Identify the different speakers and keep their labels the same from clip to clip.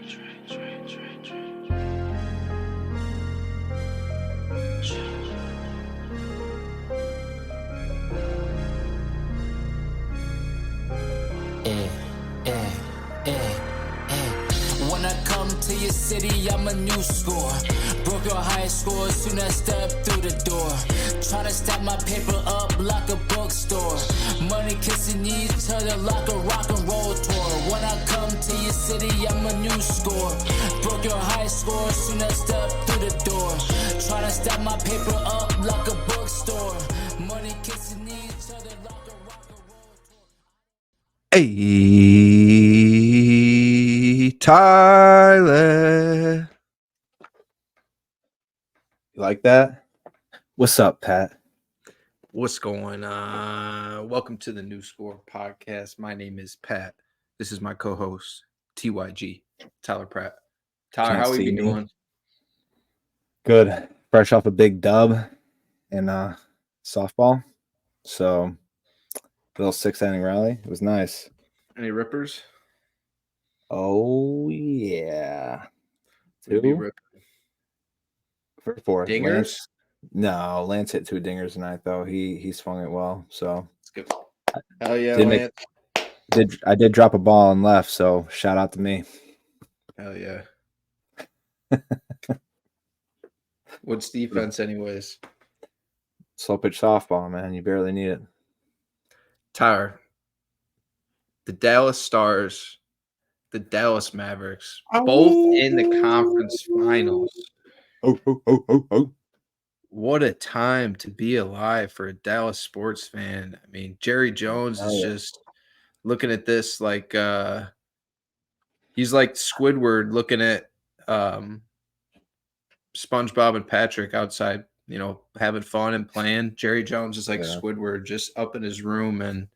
Speaker 1: When I come to your city, I'm a new score. Broke your high score soon as I step through the door. Tryna stack my paper up like a bookstore. Money kissing each other like a rock and roll tour. When I come to your city, I'm a new score. Broke your high score soon as I step through the door. Tryna stack my paper up like a bookstore. Money kissing each other like a rock and roll tour.
Speaker 2: Hey, Tyler. You like that? What's up, Pat?
Speaker 3: What's going on? Welcome to the New Score podcast. My name is Pat. This is my co-host, TYG, Tyler Pratt. Tyler,
Speaker 2: Can't
Speaker 3: how we
Speaker 2: see
Speaker 3: be
Speaker 2: me.
Speaker 3: doing?
Speaker 2: Good. Fresh off a big dub in softball. So, little 6-inning rally. It was nice.
Speaker 3: Any rippers?
Speaker 2: Oh, yeah.
Speaker 3: We'd be
Speaker 2: Two?
Speaker 3: ripping.
Speaker 2: Four.
Speaker 3: Dingers?
Speaker 2: Lance hit 2 dingers tonight, though. He swung it well. So,
Speaker 3: Let's go. Hell yeah,
Speaker 2: Did
Speaker 3: Lance.
Speaker 2: I did drop a ball and left, so shout out to me.
Speaker 3: Hell yeah. What's defense anyways?
Speaker 2: Slow pitch softball, man. You barely need it.
Speaker 3: Tyler, the Dallas Stars, the Dallas Mavericks, both in the conference finals.
Speaker 2: Oh.
Speaker 3: What a time to be alive for a Dallas sports fan. I mean, Jerry Jones is just looking at this like he's like Squidward looking at SpongeBob and Patrick outside, having fun and playing. Jerry Jones is like Squidward, just up in his room and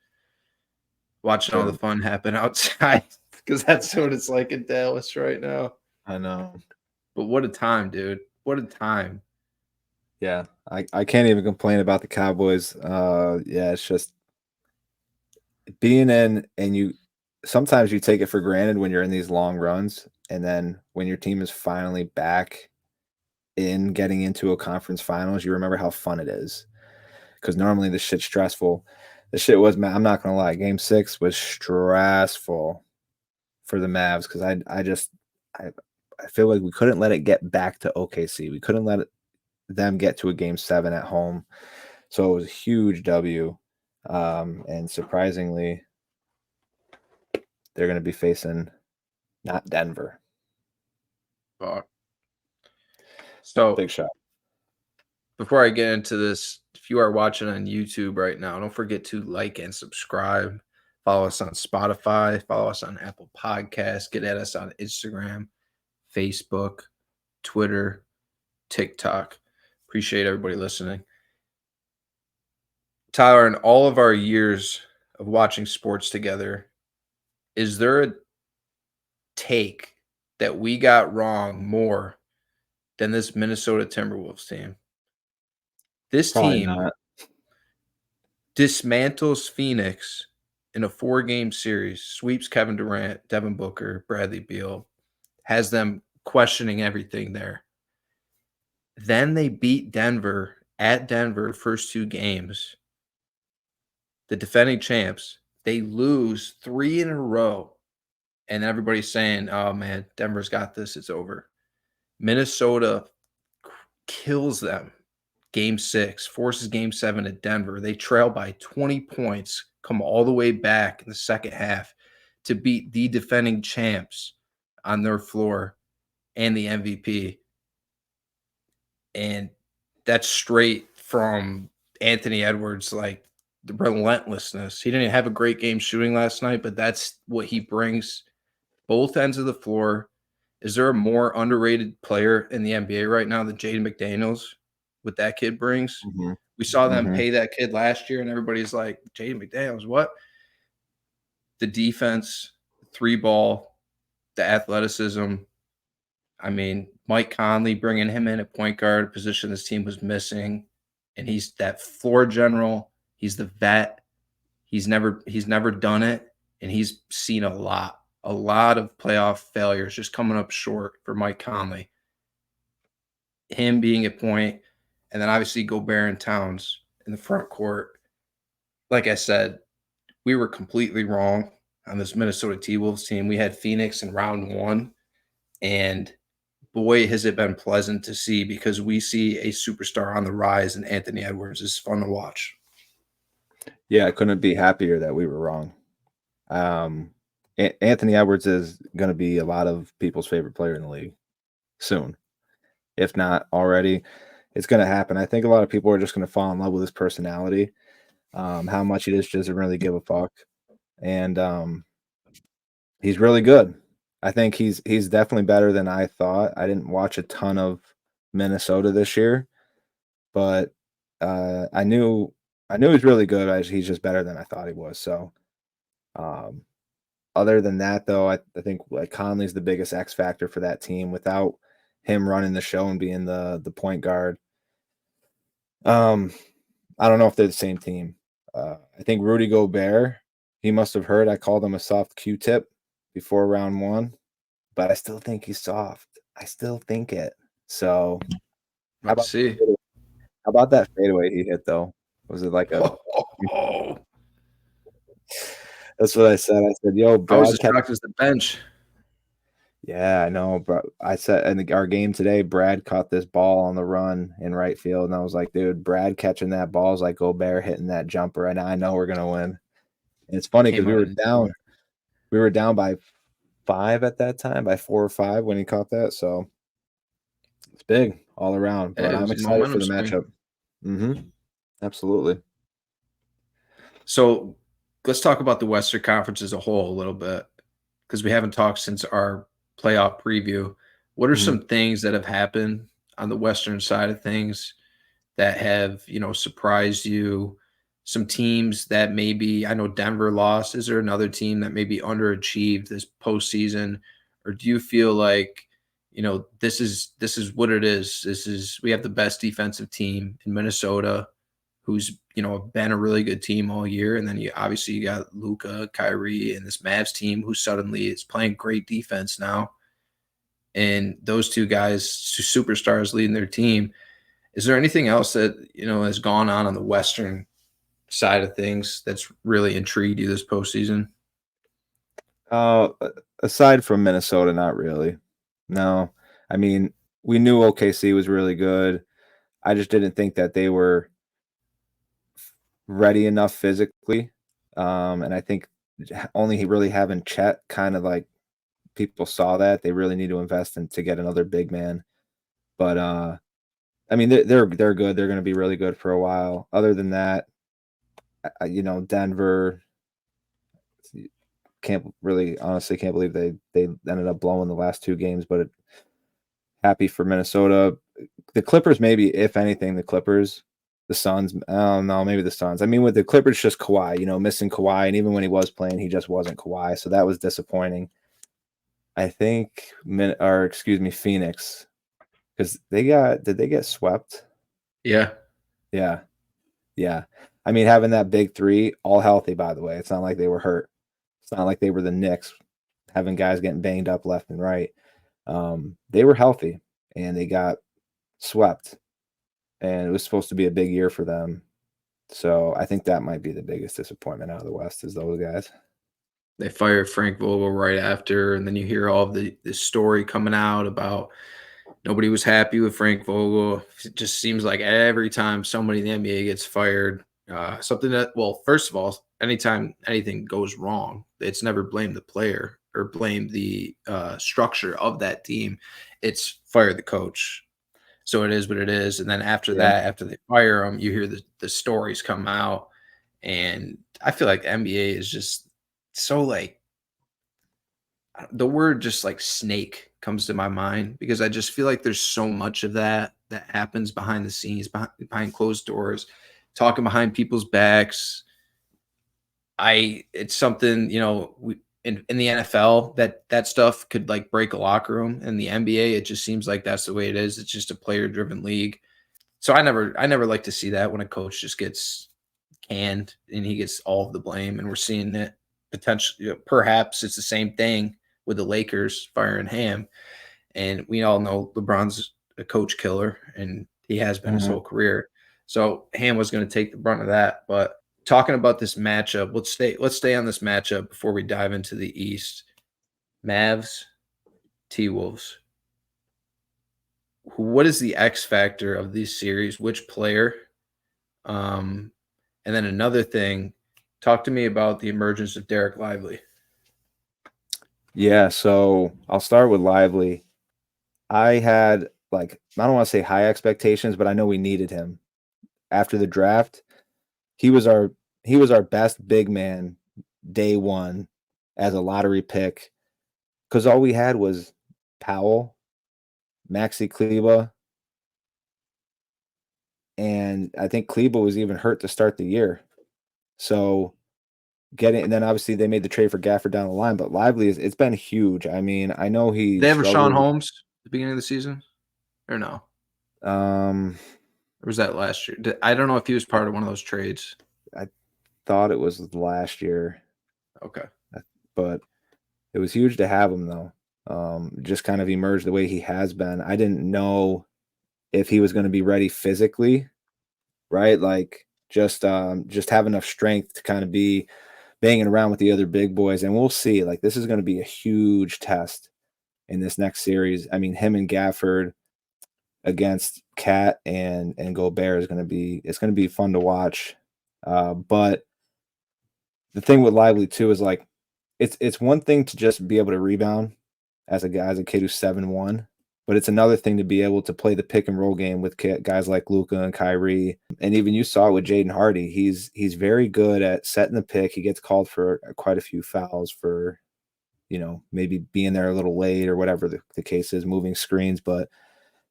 Speaker 3: watching all the fun happen outside, because that's what it's like in Dallas right now.
Speaker 2: I know.
Speaker 3: But what a time, dude. What a time.
Speaker 2: Yeah, I can't even complain about the Cowboys. Yeah, it's just being in, and sometimes you take it for granted when you're in these long runs, and then when your team is finally back in getting into a conference finals, you remember how fun it is. Because normally this shit's stressful. The shit was, I'm not gonna lie, Game 6 was stressful for the Mavs, because I feel like we couldn't let it get back to OKC. We couldn't let them get to a Game 7 at home. So it was a huge W. And surprisingly, they're going to be facing not Denver.
Speaker 3: Fuck. So
Speaker 2: Big shot.
Speaker 3: Before I get into this, if you are watching on YouTube right now, don't forget to like and subscribe. Follow us on Spotify. Follow us on Apple Podcasts. Get at us on Instagram, Facebook, Twitter, TikTok. Appreciate everybody listening. Tyler, in all of our years of watching sports together, is there a take that we got wrong more than this Minnesota Timberwolves team? This
Speaker 2: Probably
Speaker 3: team
Speaker 2: not.
Speaker 3: dismantles Phoenix in a 4-game series, sweeps Kevin Durant, Devin Booker, Bradley Beal, has them questioning everything there. Then they beat Denver at Denver first 2 games. The defending champs, they lose 3 in a row. And everybody's saying, oh, man, Denver's got this. It's over. Minnesota kills them. Game 6, forces Game 7 at Denver. They trail by 20 points, come all the way back in the second half to beat the defending champs on their floor and the MVP. And that's straight from Anthony Edwards, like the relentlessness. He didn't have a great game shooting last night, but that's what he brings both ends of the floor. Is there a more underrated player in the NBA right now than Jaden McDaniels? What that kid brings?
Speaker 2: Mm-hmm.
Speaker 3: We saw them pay that kid last year, and everybody's like, Jaden McDaniels, what? The defense, 3-ball, the athleticism. I mean, Mike Conley, bringing him in at point guard, a position this team was missing, and he's that floor general. He's the vet. He's never done it, and he's seen a lot a lot of playoff failures just coming up short for Mike Conley. Him being at point, and then obviously Gobert and Towns in the front court. Like I said, we were completely wrong on this Minnesota T-Wolves team. We had Phoenix in round 1, and boy, has it been pleasant to see, because we see a superstar on the rise, and Anthony Edwards is fun to watch.
Speaker 2: Yeah, I couldn't be happier that we were wrong. Anthony Edwards is going to be a lot of people's favorite player in the league soon. If not already, it's going to happen. I think a lot of people are just going to fall in love with his personality, how much he just doesn't really give a fuck. And he's really good. I think he's definitely better than I thought. I didn't watch a ton of Minnesota this year, but I knew he's really good. He's just better than I thought he was. So, other than that, though, I think like Conley's the biggest X factor for that team. Without him running the show and being the point guard, I don't know if they're the same team. I think Rudy Gobert, he must have heard I called him a soft Q-tip before round 1, but I still think he's soft. I still think it. So, how about that fadeaway he hit, though? Was it like a That's what I said. I said, yo, Brad.
Speaker 3: I was as shocked as the bench.
Speaker 2: Yeah, I know, bro. I said in our game today, Brad caught this ball on the run in right field, and I was like, dude, Brad catching that ball is like Gobert hitting that jumper, and I know we're gonna win. And it's funny because we were down by 5 at that time, by 4 or 5 when he caught that. So it's big all around. But I'm excited for the matchup. Absolutely.
Speaker 3: So let's talk about the Western Conference as a whole a little bit, because we haven't talked since our playoff preview. What are some things that have happened on the Western side of things that have, surprised you? Some teams that maybe, I know Denver lost. Is there another team that maybe underachieved this postseason? Or do you feel like, this is what it is? We have the best defensive team in Minnesota, who's, been a really good team all year. And then you got Luka, Kyrie, and this Mavs team who suddenly is playing great defense now. And those two guys, superstars leading their team. Is there anything else that, has gone on the Western side of things that's really intrigued you this postseason?
Speaker 2: Aside from Minnesota, not really. No. I mean, we knew OKC was really good. I just didn't think that they were ready enough physically. And I think only really having Chet, kind of like people saw that they really need to invest in to get another big man. But I mean, they're good. They're going to be really good for a while. Other than that, Denver can't believe they ended up blowing the last 2 games, but happy for Minnesota. The Clippers, maybe, if anything, the Clippers. The Suns, I don't know, maybe the Suns. I mean, with the Clippers, just Kawhi, missing Kawhi, and even when he was playing, he just wasn't Kawhi, so that was disappointing. I think, Phoenix, because did they get swept?
Speaker 3: Yeah.
Speaker 2: I mean, having that big 3, all healthy, by the way. It's not like they were hurt. It's not like they were the Knicks, having guys getting banged up left and right. They were healthy, and they got swept. And it was supposed to be a big year for them. So I think that might be the biggest disappointment out of the West, is those guys.
Speaker 3: They fired Frank Vogel right after, and then you hear all of the story coming out about nobody was happy with Frank Vogel. It just seems like every time somebody in the NBA gets fired, something that, well, first of all, anytime anything goes wrong, it's never blame the player or blame the structure of that team. It's fire the coach. So it is what it is. And then after that, after they fire them, you hear the stories come out. And I feel like the NBA is just so like, the word just like snake comes to my mind, because I just feel like there's so much of that happens behind the scenes, behind closed doors, talking behind people's backs. It's something, in the NFL, that stuff could like break a locker room. In the NBA, it just seems like that's the way it is. It's just a player-driven league. So I never like to see that when a coach just gets canned and he gets all of the blame. And we're seeing it potentially, perhaps it's the same thing with the Lakers firing Ham. And we all know LeBron's a coach killer, and he has been his whole career. So Ham was going to take the brunt of that. But talking about this matchup, let's stay on this matchup before we dive into the East. Mavs, T-Wolves. What is the X factor of this series? Which player? And then another thing, talk to me about the emergence of Derek Lively.
Speaker 2: Yeah, so I'll start with Lively. I had I don't want to say high expectations, but I know we needed him. After the draft, he was our best big man day one as a lottery pick, because all we had was Powell, Maxi Kleber, and I think Kleber was even hurt to start the year. So and then obviously they made the trade for Gafford down the line, but Lively it's been huge. I mean, I know he
Speaker 3: They have Rashawn
Speaker 2: struggled.
Speaker 3: Holmes at the beginning of the season, or no?
Speaker 2: Or
Speaker 3: was that last year? I don't know if he was part of one of those trades.
Speaker 2: I thought it was last year.
Speaker 3: Okay.
Speaker 2: But it was huge to have him, though. Just kind of emerged the way he has been. I didn't know if he was going to be ready physically, right? Like just have enough strength to kind of be banging around with the other big boys. And we'll see. Like, this is going to be a huge test in this next series. I mean, him and Gafford against Cat and Gobert is going to be fun to watch. But the thing with Lively too is like it's one thing to just be able to rebound as a kid who's 7'1", but it's another thing to be able to play the pick and roll game with guys like Luka and Kyrie. And even you saw it with Jaden Hardy. He's very good at setting the pick. He gets called for quite a few fouls for, maybe being there a little late or whatever the case is, moving screens, but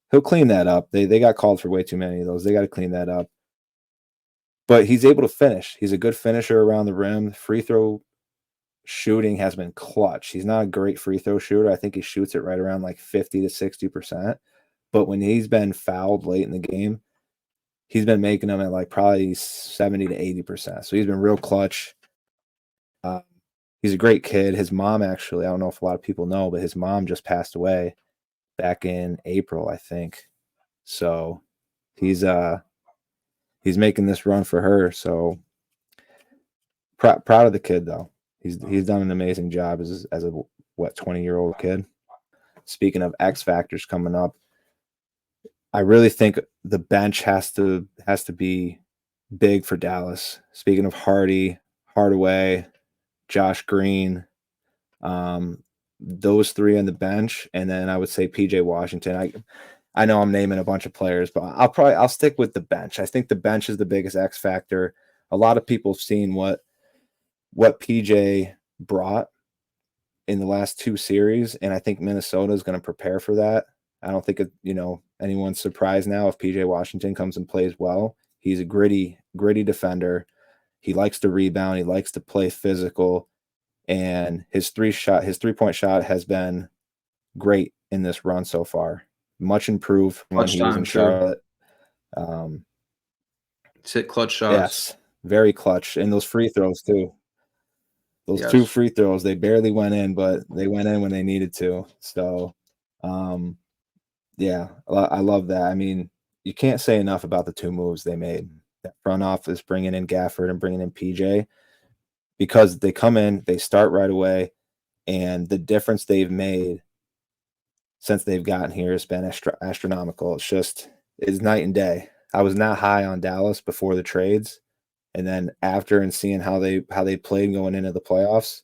Speaker 2: he'll clean that up. They got called for way too many of those. They got to clean that up. But he's able to finish. He's a good finisher around the rim. Free throw shooting has been clutch. He's not a great free throw shooter. I think he shoots it right around like 50 to 60%. But when he's been fouled late in the game, he's been making them at like probably 70 to 80%. So he's been real clutch. He's a great kid. His mom, actually, I don't know if a lot of people know, but his mom just passed away back in April, I think. So he's making this run for her. So proud of the kid, though. He's done an amazing job as a 20-year-old kid. Speaking of X factors coming up, I really think the bench has to be big for Dallas. Speaking of Hardy, Hardaway, Josh Green, those three on the bench, and then I would say PJ Washington. I know I'm naming a bunch of players, but I'll stick with the bench. I think the bench is the biggest X factor. A lot of people have seen what PJ brought in the last two series, and I think Minnesota is going to prepare for that. I don't think anyone's surprised now if PJ Washington comes and plays well. He's a gritty defender. He likes to rebound. He likes to play physical, and his 3-point shot has been great in this run so far. Much improved from when he was in Charlotte.
Speaker 3: It's hit clutch shots.
Speaker 2: Yes, very clutch, and those free throws too. Those two free throws, they barely went in, but they went in when they needed to. So, yeah, I love that. I mean, you can't say enough about the two moves they made. That front office bringing in Gafford and bringing in PJ, because they come in, they start right away, and the difference they've made since they've gotten here has been astronomical. It's night and day. I was not high on Dallas before the trades. And then after, and seeing how they played going into the playoffs,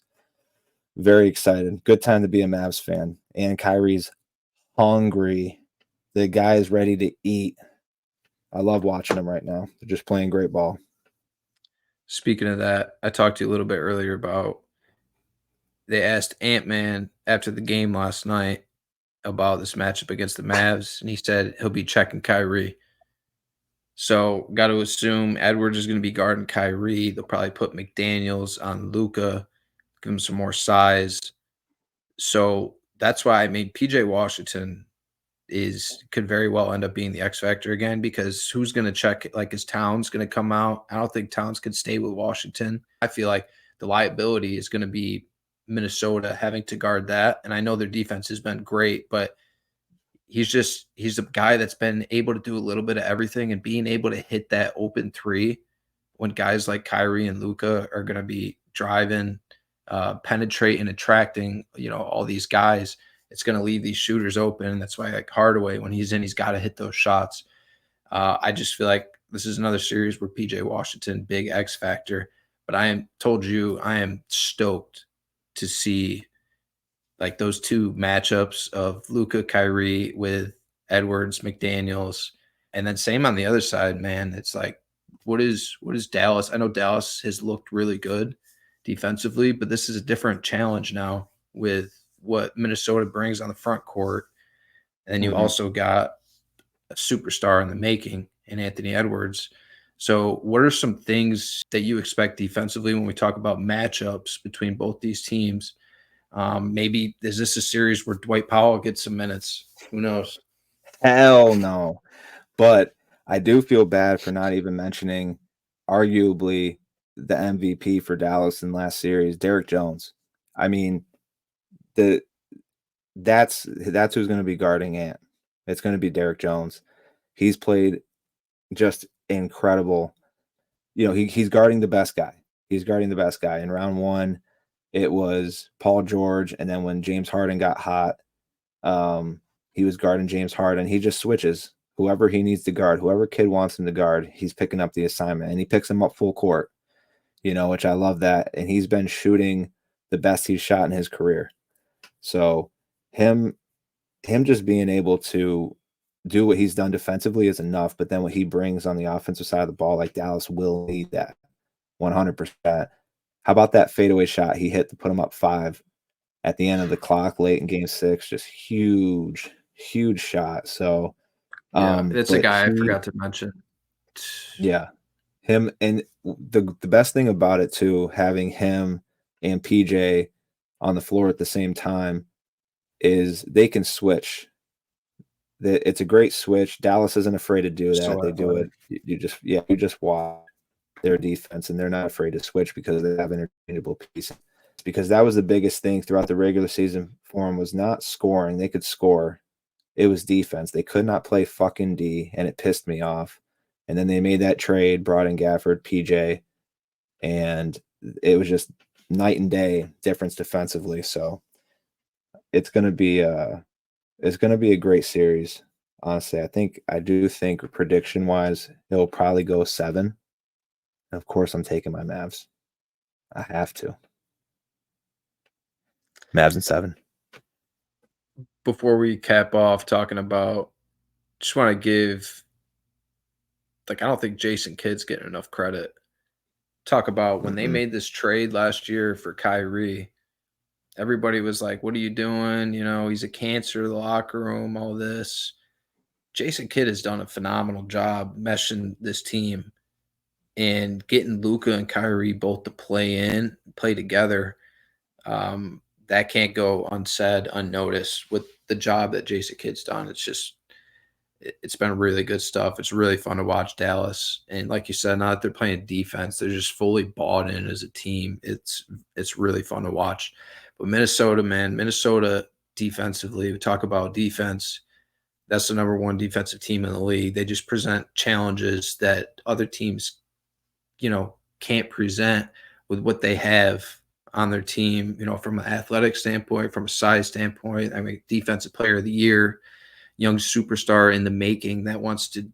Speaker 2: very excited. Good time to be a Mavs fan. And Kyrie's hungry. The guy is ready to eat. I love watching him right now. They're just playing great ball.
Speaker 3: Speaking of that, I talked to you a little bit earlier about, they asked Ant-Man after the game last night about this matchup against the Mavs, and he said he'll be checking Kyrie. So got to assume Edwards is going to be guarding Kyrie. They'll probably put McDaniels on Luka, give him some more size. So that's why I mean PJ Washington could very well end up being the X factor again, because who's going to check? Like, is Towns going to come out? I don't think Towns could stay with Washington. I feel like the liability is going to be Minnesota having to guard that. And I know their defense has been great, but he's a guy that's been able to do a little bit of everything, and being able to hit that open three when guys like Kyrie and Luka are going to be driving, penetrating, attracting, all these guys. It's going to leave these shooters open. That's why, like Hardaway, when he's in, he's got to hit those shots. I just feel like this is another series where PJ Washington, big X factor. But I am stoked to see like those two matchups of Luka, Kyrie with Edwards, McDaniels, and then same on the other side, man. It's like, what is Dallas? I know Dallas has looked really good defensively, but this is a different challenge now with what Minnesota brings on the front court. And you also got a superstar in the making in Anthony Edwards. So what are some things that you expect defensively when we talk about matchups between both these teams? Maybe is this a series where Dwight Powell gets some minutes? Who knows?
Speaker 2: Hell no. But I do feel bad for not even mentioning arguably the MVP for Dallas in last series, Derrick Jones. I mean, that's who's going to be guarding Ant. It's going to be Derrick Jones. He's played just incredible. He's guarding the best guy. He's guarding the best guy. In round one, it was Paul George, and then when James Harden got hot, he was guarding James Harden. He just switches. Whoever he needs to guard, whoever kid wants him to guard, he's picking up the assignment, and he picks him up full court, which I love that. And he's been shooting the best he's shot in his career. So him just being able to do what he's done defensively is enough, but then what he brings on the offensive side of the ball, like Dallas will need that 100%. How about that fadeaway shot he hit to put him up 5 at the end of the clock late in game 6? Just huge shot. So
Speaker 3: it's a guy I forgot to mention.
Speaker 2: Yeah. Him, and the best thing about it too, having him and PJ on the floor at the same time, is they can switch. It's a great switch. Dallas isn't afraid to do that. They do it. You just watch their defense, and they're not afraid to switch because they have interchangeable pieces. Because that was the biggest thing throughout the regular season for them, was not scoring. They could score. It was defense. They could not play fucking D, and it pissed me off. And then they made that trade, brought in Gafford, PJ, and it was just night and day difference defensively. So it's going to be a great series. Honestly, I do think prediction wise, it'll probably go 7. And of course, I'm taking my Mavs. I have to. Mavs in 7.
Speaker 3: Before we cap off talking about, just want to give, I don't think Jason Kidd's getting enough credit. Talk about when they made this trade last year for Kyrie, everybody was like, what are you doing? He's a cancer to the locker room, all this. Jason Kidd has done a phenomenal job meshing this team and getting Luka and Kyrie both to play together. That can't go unsaid, unnoticed with the job that Jason Kidd's done. It's been really good stuff. It's really fun to watch Dallas. And like you said, now that they're playing defense, they're just fully bought in as a team. It's really fun to watch. But Minnesota defensively, we talk about defense. That's the number 1 defensive team in the league. They just present challenges that other teams, can't present with what they have on their team, from an athletic standpoint, from a size standpoint. I mean, defensive player of the year, young superstar in the making that wants to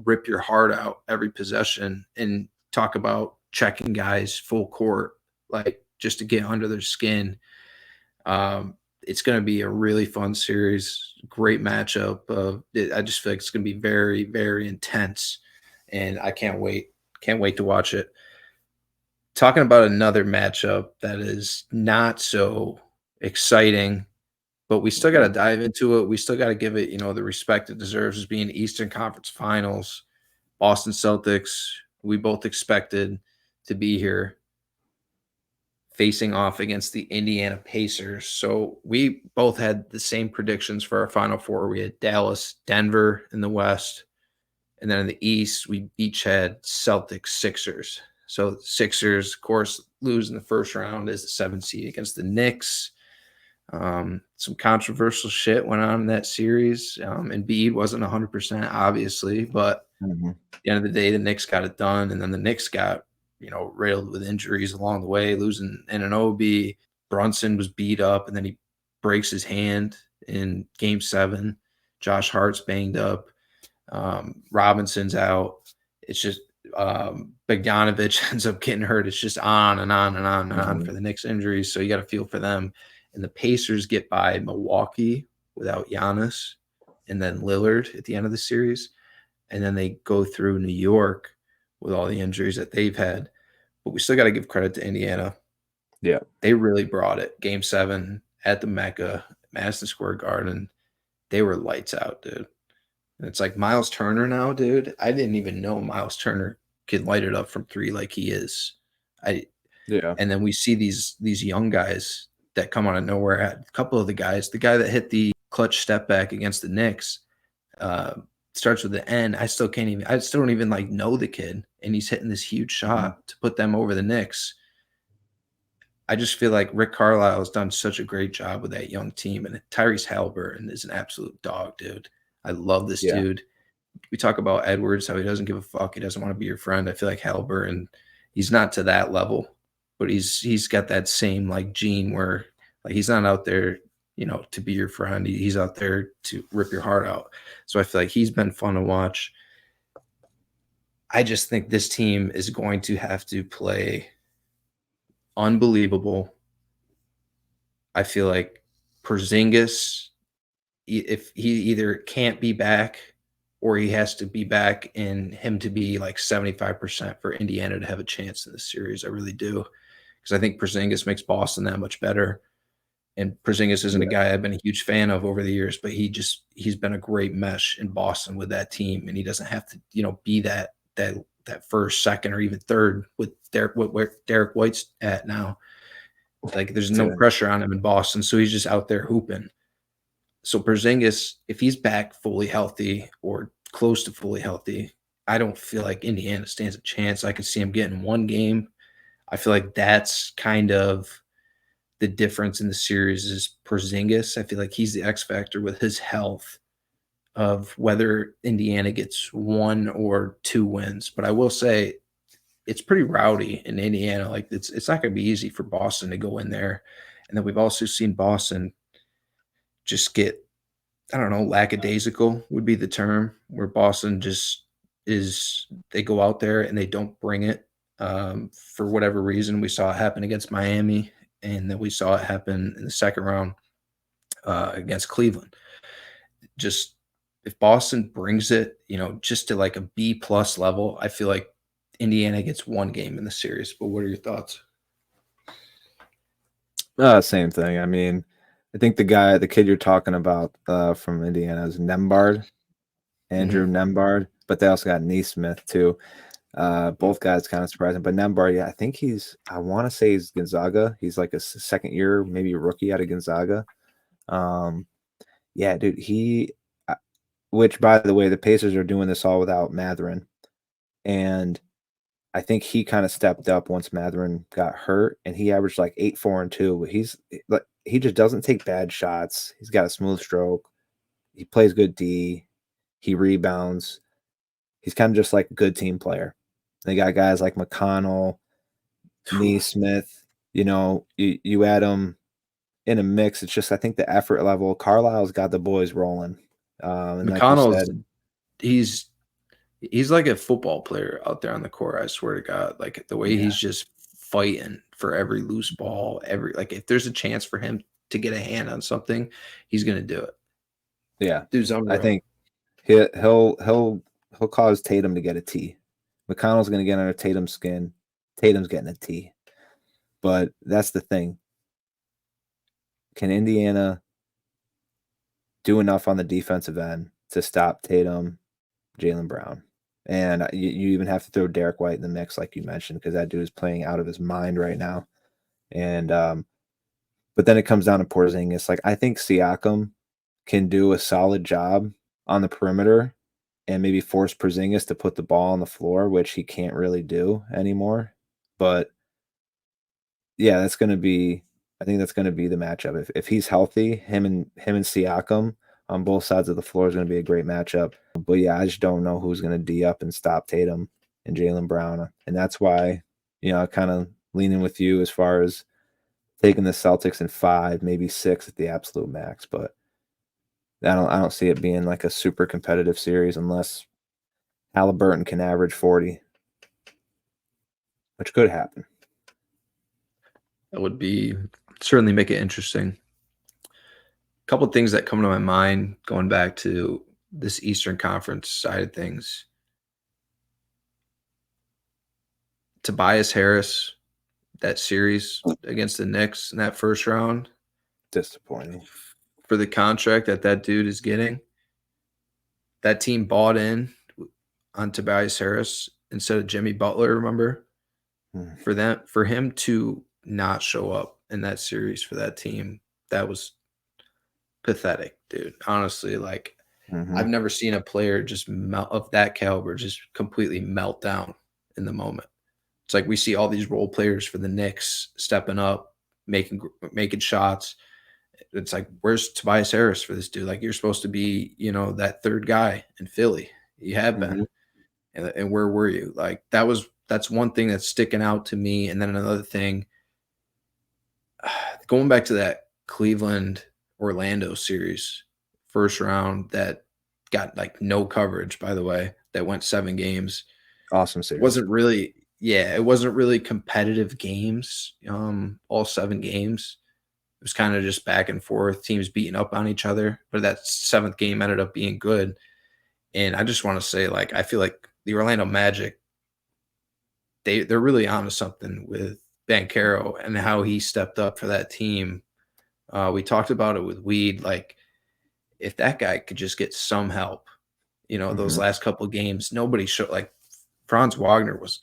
Speaker 3: rip your heart out every possession, and talk about checking guys full court, like just to get under their skin. It's going to be a really fun series, great matchup. I just feel like it's going to be very, very intense, and I can't wait to watch it. Talking about another matchup that is not so exciting, but we still got to dive into it. We still got to give it, the respect it deserves, as being Eastern Conference Finals. Boston Celtics, we both expected to be here, facing off against the Indiana Pacers. So we both had the same predictions for our Final Four. We had Dallas, Denver in the West, and then in the East, we each had Celtics, Sixers. So Sixers, of course, lose in the first round as the 7th seed against the Knicks. Some controversial shit went on in that series. Embiid wasn't 100%, obviously, but at the end of the day, the Knicks got it done, and then the Knicks got, riddled with injuries along the way, losing Anunoby. Brunson was beat up, and then he breaks his hand in Game 7. Josh Hart's banged up. Robinson's out. It's just Bogdanovich ends up getting hurt. It's just on and on and on and on for the Knicks injuries. So you got to feel for them. And the Pacers get by Milwaukee without Giannis and then Lillard at the end of the series. And then they go through New York with all the injuries that they've had. But we still got to give credit to Indiana.
Speaker 2: Yeah.
Speaker 3: They really brought it. Game 7 at the Mecca, Madison Square Garden. They were lights out, dude. And it's like Miles Turner now, dude. I didn't even know Miles Turner could light it up from 3 like he is. And then we see these young guys that come out of nowhere. A couple of the guy that hit the clutch step back against the Knicks, starts with the N. I still don't even like know the kid, and he's hitting this huge shot to put them over the Knicks. I just feel like Rick Carlisle has done such a great job with that young team, and Tyrese Halliburton is an absolute dog, dude. I love this dude. We talk about Edwards, how he doesn't give a fuck. He doesn't want to be your friend. I feel like Halliburton, he's not to that level, but he's got that same like gene where like he's not out there, to be your friend. He's out there to rip your heart out. So I feel like he's been fun to watch. I just think this team is going to have to play unbelievable. I feel like Porzingis, if he either can't be back or he has to be back and him to be like 75% for Indiana to have a chance in this series. I really do. Because I think Porzingis makes Boston that much better. And Porzingis isn't a guy I've been a huge fan of over the years, but he's been a great mesh in Boston with that team. And he doesn't have to, be that first, second, or even third with where Derek White's at now. Like there's no pressure on him in Boston. So he's just out there hooping. So Porzingis, if he's back fully healthy or close to fully healthy, I don't feel like Indiana stands a chance. I could see him getting one game. I feel like that's kind of the difference in the series is Porzingis. I feel like he's the X factor with his health of whether Indiana gets 1 or 2 wins. But I will say it's pretty rowdy in Indiana. Like it's not going to be easy for Boston to go in there. And then we've also seen Boston just get, I don't know, lackadaisical would be the term, where Boston just they go out there and they don't bring it for whatever reason. We saw it happen against Miami, and then we saw it happen in the second round against Cleveland. Just if Boston brings it, just to like a B+ level, I feel like Indiana gets 1 game in the series. But what are your thoughts?
Speaker 2: Same thing. I mean, I think the kid you're talking about from Indiana is Nembhard, Andrew Nembhard, but they also got Neesmith too. Both guys kind of surprising, but Nembhard, I think I want to say he's Gonzaga. He's like a second year, maybe rookie out of Gonzaga. Dude, which by the way, the Pacers are doing this all without Mathurin, and I think he kind of stepped up once Mathurin got hurt, and he averaged like 8, 4, and 2. But he just doesn't take bad shots. He's got a smooth stroke. He plays good D. He rebounds. He's kind of just like a good team player. They got guys like McConnell, Neesmith. You add them in a mix. It's just I think the effort level. Carlisle's got the boys rolling. And
Speaker 3: McConnell's he's like a football player out there on the court. I swear to God, like the way he's just fighting for every loose ball, if there's a chance for him to get a hand on something, he's gonna do it.
Speaker 2: Yeah,
Speaker 3: dude's unreal.
Speaker 2: I think he'll cause Tatum to get a T. McConnell's gonna get under Tatum's skin. Tatum's getting a T. But that's the thing. Can Indiana do enough on the defensive end to stop Tatum, Jaylen Brown? And you even have to throw Derek White in the mix, like you mentioned, because that dude is playing out of his mind right now. And but then it comes down to Porzingis. Like I think Siakam can do a solid job on the perimeter and maybe force Porzingis to put the ball on the floor, which he can't really do anymore. But yeah, that's going to be. I think that's going to be the matchup. If he's healthy, him and Siakam on both sides of the floor is going to be a great matchup. But yeah, I just don't know who's going to D up and stop Tatum and Jaylen Brown, and that's why I kind of leaning with you as far as taking the Celtics in 5, maybe 6 at the absolute max. But I don't see it being like a super competitive series unless Halliburton can average 40, which could happen.
Speaker 3: That would be certainly make it interesting. A couple of things that come to my mind going back to this Eastern Conference side of things. Tobias Harris, that series against the Knicks in that first round,
Speaker 2: Disappointing
Speaker 3: for the contract that dude is getting. That team bought in on Tobias Harris instead of Jimmy Butler, remember? For him to not show up in that series for that team, that was pathetic, dude. Honestly, like I've never seen a player just melt of that caliber just completely melt down in the moment. It's like we see all these role players for the Knicks stepping up, making shots. It's like, where's Tobias Harris for this dude? Like, you're supposed to be, that third guy in Philly. You have been. And where were you? Like, that's one thing that's sticking out to me. And then another thing, going back to that Cleveland Orlando series, first round that got like no coverage, by the way, that went 7 games.
Speaker 2: Awesome series.
Speaker 3: It wasn't really competitive games, all 7 games. It was kind of just back and forth, teams beating up on each other. But that 7th game ended up being good. And I just want to say, like, I feel like the Orlando Magic, they're really onto something with Banchero and how he stepped up for that team. We talked about it with Weed. Like, if that guy could just get some help, those last couple of games, nobody showed. Like, Franz Wagner was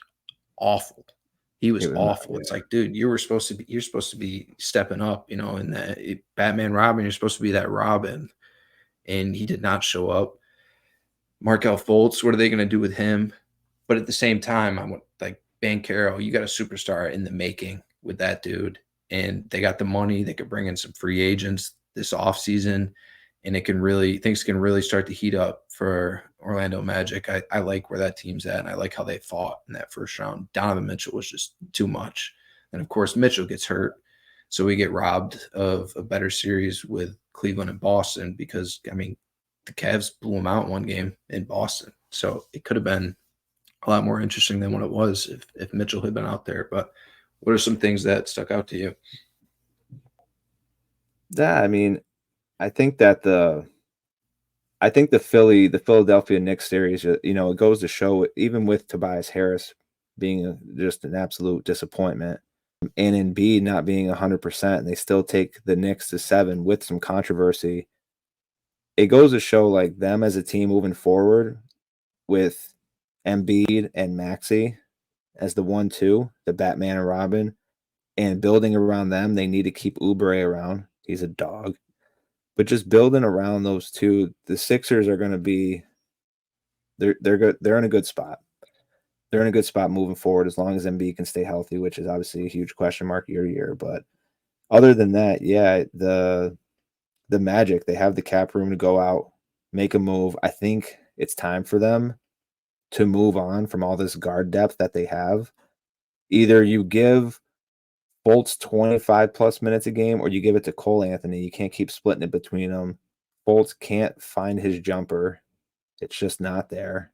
Speaker 3: awful. He was awful. It's like, dude, you're supposed to be stepping up, in that Batman Robin, you're supposed to be that Robin. And he did not show up. Markelle Fultz, what are they going to do with him? But at the same time, I'm like, Banchero, you got a superstar in the making with that dude. And they got the money. They could bring in some free agents this offseason. And things can really start to heat up for Orlando Magic. I like where that team's at, and I like how they fought in that first round. Donovan Mitchell was just too much. And, of course, Mitchell gets hurt. So we get robbed of a better series with Cleveland and Boston because, the Cavs blew them out one game in Boston. So it could have been a lot more interesting than what it was if Mitchell had been out there. But what are some things that stuck out to you?
Speaker 2: Yeah, I think that the Philadelphia Knicks series, it goes to show, even with Tobias Harris being just an absolute disappointment and Embiid not being 100%, and they still take the Knicks to 7 with some controversy. It goes to show, like, them as a team moving forward with Embiid and Maxey as the 1-2, the Batman and Robin, and building around them. They need to keep Oubre around. He's a dog. But just building around those two, the Sixers are going to be they're good. They're in a good spot. They're in a good spot moving forward as long as Embiid can stay healthy, which is obviously a huge question mark year to year. But other than that, yeah, the Magic, they have the cap room to go out, make a move. I think it's time for them to move on from all this guard depth that they have. Either you give Fultz 25 plus minutes a game, or you give it to Cole Anthony. You can't keep splitting it between them. Fultz can't find his jumper. It's just not there.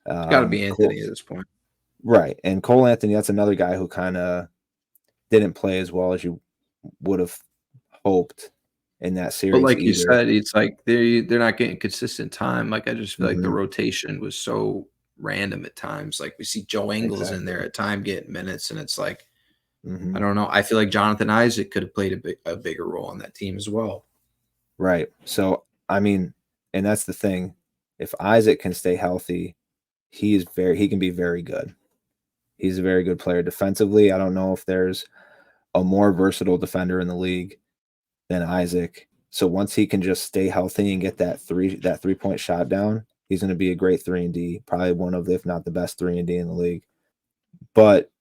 Speaker 3: It's got to be Anthony at this point.
Speaker 2: Right. And Cole Anthony, that's another guy who kind of didn't play as well as you would have hoped in that series.
Speaker 3: But like you said, it's like they're not getting consistent time. Like, I just feel like the rotation was so random at times. Like, we see Joe Ingles in there at time getting minutes, and it's like, I don't know. I feel like Jonathan Isaac could have played a bigger role on that team as well.
Speaker 2: Right. So, and that's the thing. If Isaac can stay healthy, he can be very good. He's a very good player defensively. I don't know if there's a more versatile defender in the league than Isaac. So once he can just stay healthy and get that 3-point shot down, he's going to be a great 3-and-D, probably one of, if not the best 3-and-D in the league. But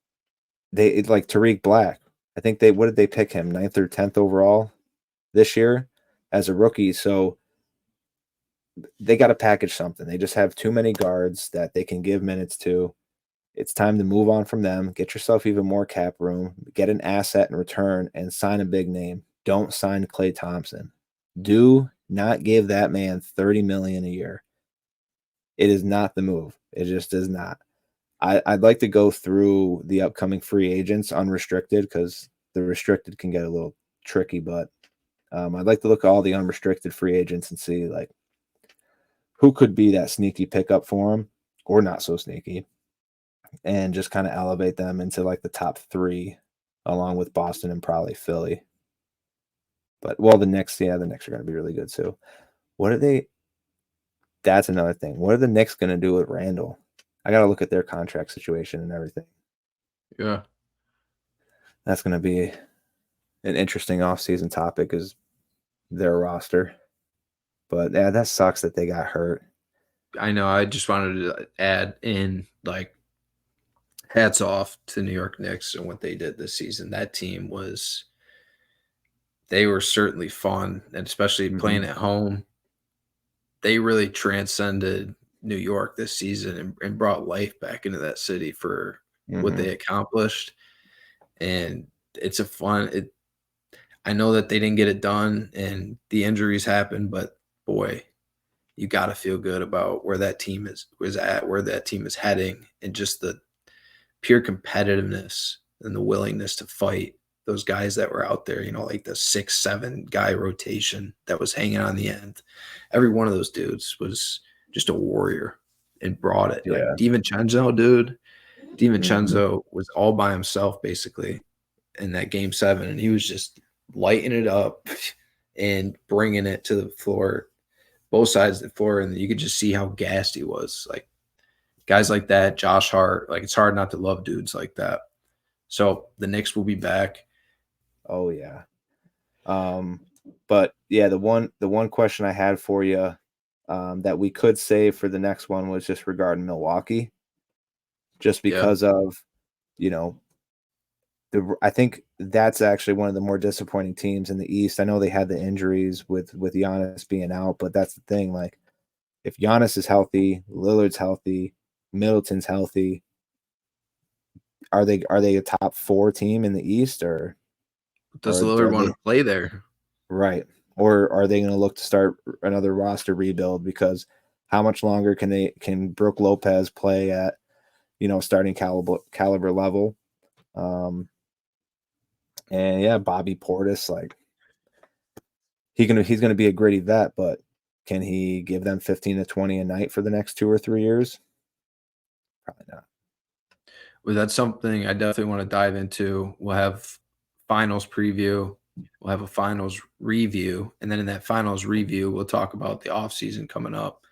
Speaker 2: like Tariq Black. I think what did they pick him? 9th or 10th overall this year as a rookie. So they got to package something. They just have too many guards that they can give minutes to. It's time to move on from them. Get yourself even more cap room. Get an asset in return and sign a big name. Don't sign Klay Thompson. Do not give that man $30 million a year. It is not the move. It just is not. I'd like to go through the upcoming free agents unrestricted because the restricted can get a little tricky, but I'd like to look at all the unrestricted free agents and see like who could be that sneaky pickup for him or not so sneaky, and just kind of elevate them into like the top 3 along with Boston and probably Philly. But the Knicks are going to be really good too. That's another thing. What are the Knicks going to do with Randall? I got to look at their contract situation and everything.
Speaker 3: Yeah.
Speaker 2: That's going to be an interesting offseason topic is their roster. But yeah, that sucks that they got hurt.
Speaker 3: I know. I just wanted to add in, like, hats off to New York Knicks and what they did this season. That team they were certainly fun, and especially playing at home. They really transcended New York this season and brought life back into that city for what they accomplished. And it's I know that they didn't get it done and the injuries happened, but boy, you got to feel good about where that team was at, where that team is heading, and just the pure competitiveness and the willingness to fight. Those guys that were out there, like the 6-7 guy rotation that was hanging on the end. Every one of those dudes was just a warrior and brought it.
Speaker 2: Yeah.
Speaker 3: Like DiVincenzo, dude. DiVincenzo was all by himself basically in that game 7, and he was just lighting it up and bringing it to the floor, both sides of the floor, and you could just see how gassed he was. Like guys like that, Josh Hart, like it's hard not to love dudes like that. So the Knicks will be back.
Speaker 2: Oh yeah. But yeah, the one question I had for you that we could save for the next one was just regarding Milwaukee. Just because of, I think that's actually one of the more disappointing teams in the East. I know they had the injuries with Giannis being out, but that's the thing. Like, if Giannis is healthy, Lillard's healthy, Middleton's healthy, are they a top 4 team in the East, or
Speaker 3: does Lillard want to play there?
Speaker 2: Right. Or are they going to look to start another roster rebuild? Because how much longer can Brook Lopez play at, starting caliber level? And yeah, Bobby Portis, like he's going to be a gritty vet, but can he give them 15 to 20 a night for the next 2 or 3 years? Probably not.
Speaker 3: Well, that's something I definitely want to dive into. We'll have finals preview. We'll have a finals review. And then in that finals review, we'll talk about the offseason coming up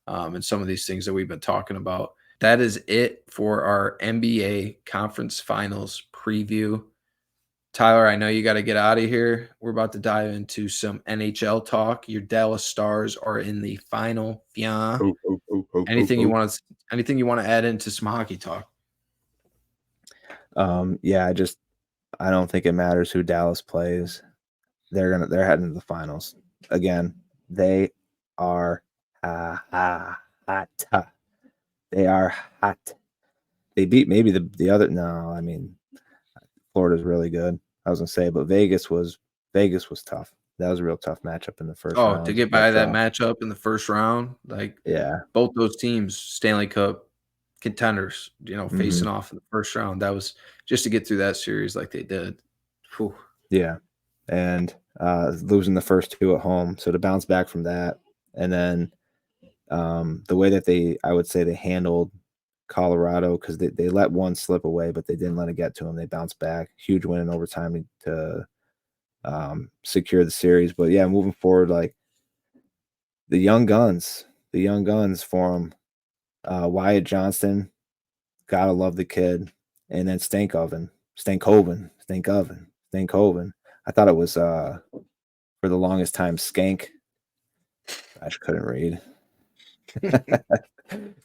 Speaker 3: and some of these things that we've been talking about. That is it for our NBA conference finals preview. Tyler, I know you got to get out of here. We're about to dive into some NHL talk. Your Dallas Stars are in the final. Yeah. Anything you want to add into some hockey talk?
Speaker 2: Yeah, I don't think it matters who Dallas plays. They're heading to the finals again. They are hot. They are hot. They beat maybe the other. No, I mean Florida's really good. I was gonna say, but Vegas was tough. That was a real tough matchup in the first round.
Speaker 3: To get by that matchup in the first round, like both those teams, Stanley Cup contenders, facing off in the first round. That was just to get through that series like they did. Whew.
Speaker 2: Yeah, and losing the first 2 at home, so to bounce back from that, and then the way that I would say they handled Colorado, because they let one slip away, but they didn't let it get to them. They bounced back, huge win in overtime to secure the series. But yeah, moving forward, like the young guns for them. Wyatt Johnston, gotta love the kid, and then Stankoven. I thought it was for the longest time Skank. I just couldn't read.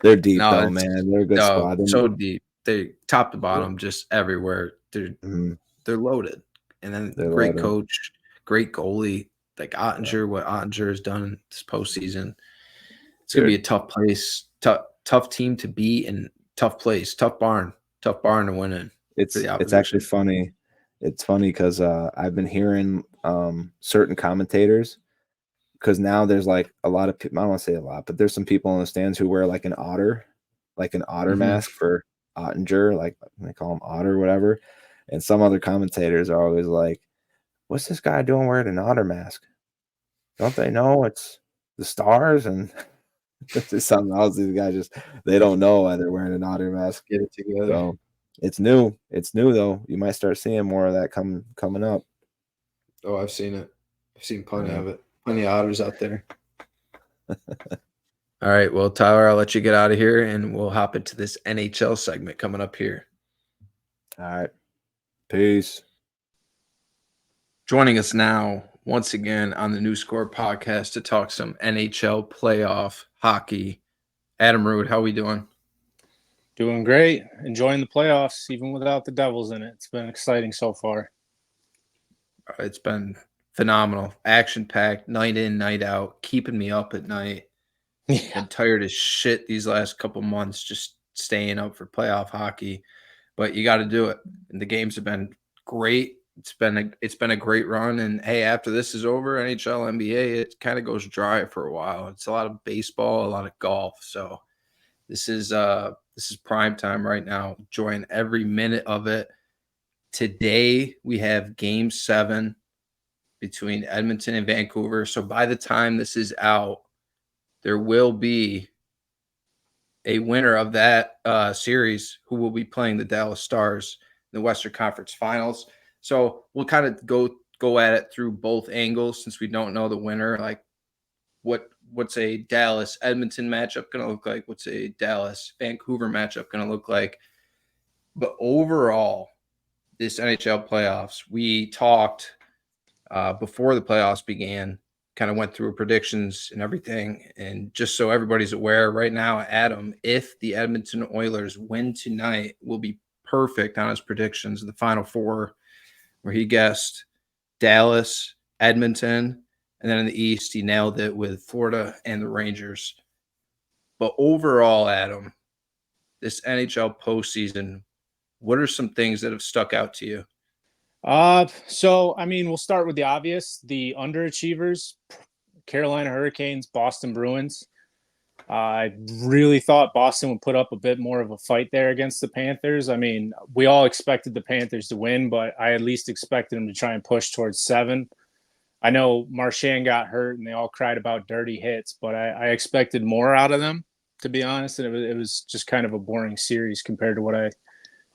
Speaker 2: They're deep though, man. They're a good squad.
Speaker 3: So deep. They top to bottom, just everywhere. they're loaded. And then
Speaker 2: They're
Speaker 3: great
Speaker 2: loaded.
Speaker 3: coach, great goalie, like Ottinger, what Ottinger has done this postseason. It's going to be a tough place, tough team to beat, and tough place, tough barn to win in.
Speaker 2: It's actually funny. It's funny because I've been hearing certain commentators, because now there's like a lot of people, I don't want to say a lot, but there's some people in the stands who wear like an otter mask for Ottinger, like they call him Otter or whatever. And some other commentators are always like, what's this guy doing wearing an otter mask? Don't they know it's the Stars? And it's just something else. These guys they don't know why they're wearing an otter mask.
Speaker 3: Get it together.
Speaker 2: So it's new. It's new though. You might start seeing more of that coming up.
Speaker 3: Oh, I've seen it. I've seen plenty of it. Plenty of otters out there. All right. Well, Tyler, I'll let you get out of here, and we'll hop into this NHL segment coming up here.
Speaker 2: All right. Peace.
Speaker 3: Joining us now, once again, on the New Score podcast to talk some NHL playoff hockey. Adam Rood, how we doing?
Speaker 4: Doing great. Enjoying the playoffs, even without the Devils in it. It's been exciting so far.
Speaker 3: It's been phenomenal. Action-packed, night in, night out, keeping me up at night.
Speaker 4: Yeah.
Speaker 3: Been tired as shit these last couple months just staying up for playoff hockey. But you got to do it. And the games have been great. It's been a great run. And, hey, after this is over, NHL, NBA, it kind of goes dry for a while. It's a lot of baseball, a lot of golf. So this is prime time right now. Enjoying every minute of it. Today we have Game 7 between Edmonton and Vancouver. So by the time this is out, there will be a winner of that series who will be playing the Dallas Stars in the Western Conference Finals. So we'll kind of go at it through both angles since we don't know the winner. Like what's a Dallas Edmonton matchup going to look like? What's a Dallas Vancouver matchup going to look like? But overall, this NHL playoffs, we talked before the playoffs began, kind of went through predictions and everything. And just so everybody's aware, right now, Adam, if the Edmonton Oilers win tonight, will be perfect on his predictions of the Final Four, where he guessed Dallas, Edmonton, and then in the East, he nailed it with Florida and the Rangers. But overall, Adam, this NHL postseason, what are some things that have stuck out to you?
Speaker 4: So, I mean, we'll start with the obvious. The underachievers, Carolina Hurricanes, Boston Bruins. I really thought Boston would put up a bit more of a fight there against the Panthers. I mean, we all expected the Panthers to win, but I at least expected them to try and push towards 7. I know Marchand got hurt and they all cried about dirty hits, but I expected more out of them, to be honest. And it was just kind of a boring series compared to what I